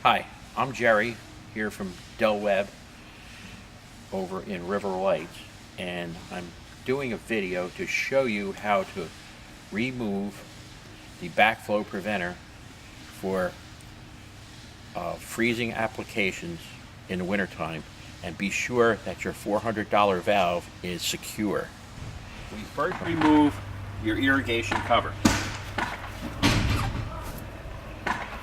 Hi, I'm Jerry here from Del Webb over in River Lights, and I'm doing a video to show you how to remove the backflow preventer for freezing applications in the wintertime, and be sure that your $400 valve is secure. We first remove your irrigation cover.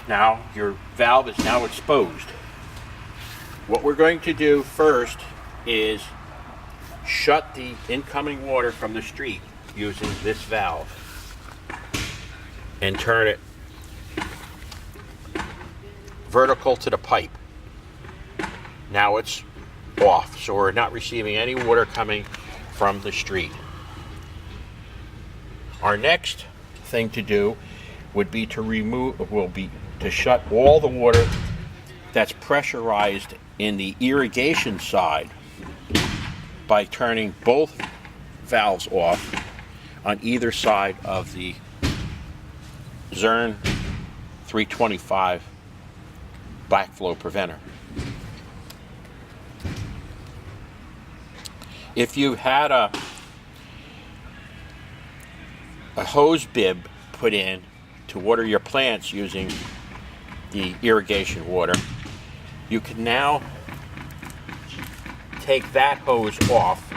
Now your valve is now exposed. What we're going to do first is shut the incoming water from the street using this valve and turn it vertical to the pipe. Now it's off, so we're not receiving any water coming from the street. Our next thing to do would be to shut all the water that's pressurized in the irrigation side by turning both valves off on either side of the Zern 325 backflow preventer. If you had a hose bib put in to water your plants using the irrigation water, you can now take that hose off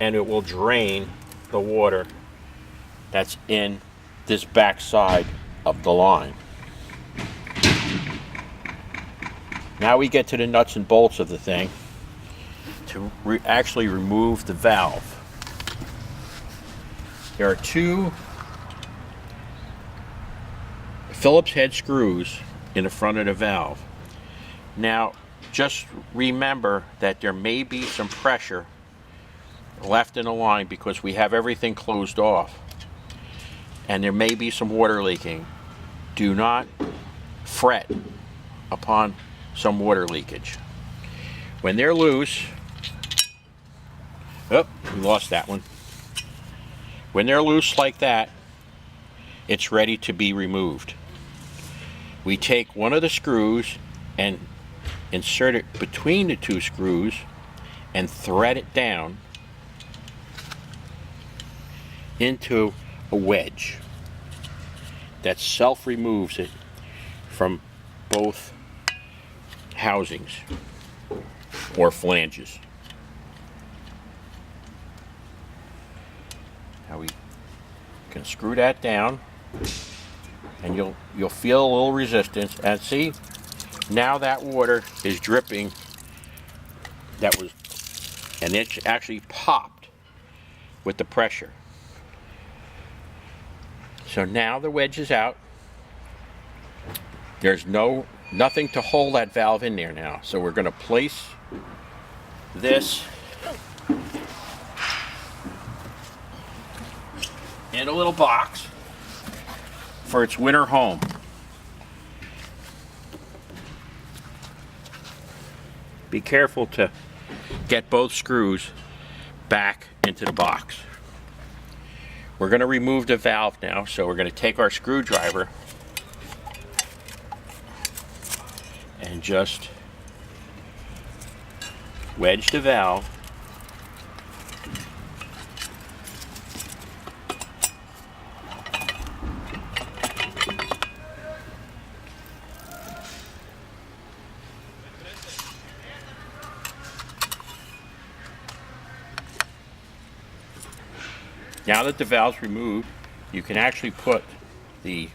and it will drain the water that's in this back side of the line. Now we get to the nuts and bolts of the thing to actually remove the valve. There are two Phillips head screws in the front of the valve. Now, just remember that there may be some pressure left in the line because we have everything closed off, and there may be some water leaking. Do not fret upon some water leakage. When they're loose, oh, we lost that one. When they're loose like that, it's ready to be removed. We take one of the screws and insert it between the two screws and thread it down into a wedge that self-removes it from both housings or flanges. Now we can screw that down, and you'll feel a little resistance. And see, now that water is dripping. And it actually popped with the pressure. So now the wedge is out. There's nothing to hold that valve in there now. So we're going to place this in a little box for its winter home. Be careful to get both screws back into the box. We're going to remove the valve now, so we're going to take our screwdriver and just wedge the valve Now that the valve's removed, you can actually put the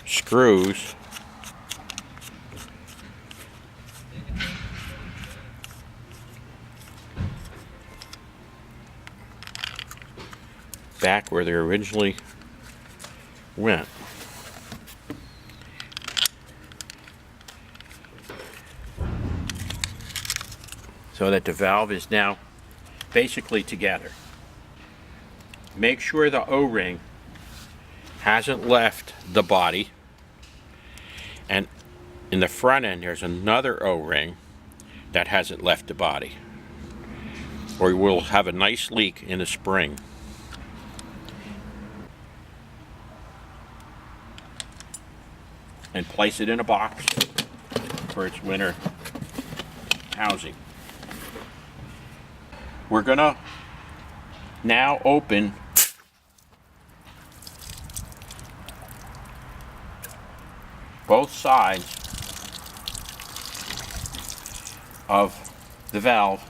screws back where they originally went. So that the valve is now basically together. Make sure the O-ring hasn't left the body, and in the front end there's another O-ring that hasn't left the body, or you will have a nice leak in the spring. and place it in a box for its winter housing. We're gonna now open both sides of the valve,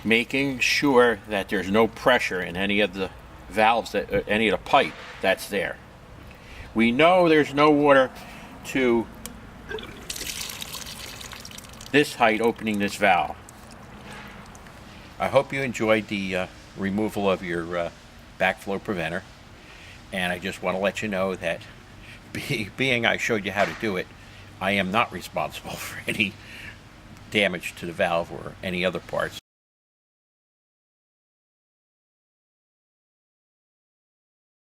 making sure that there's no pressure in any of the valves, any of the pipe that's there. We know there's no water to this height opening this valve. I hope you enjoyed the removal of your backflow preventer, and I just want to let you know that being I showed you how to do it, I am not responsible for any damage to the valve or any other parts.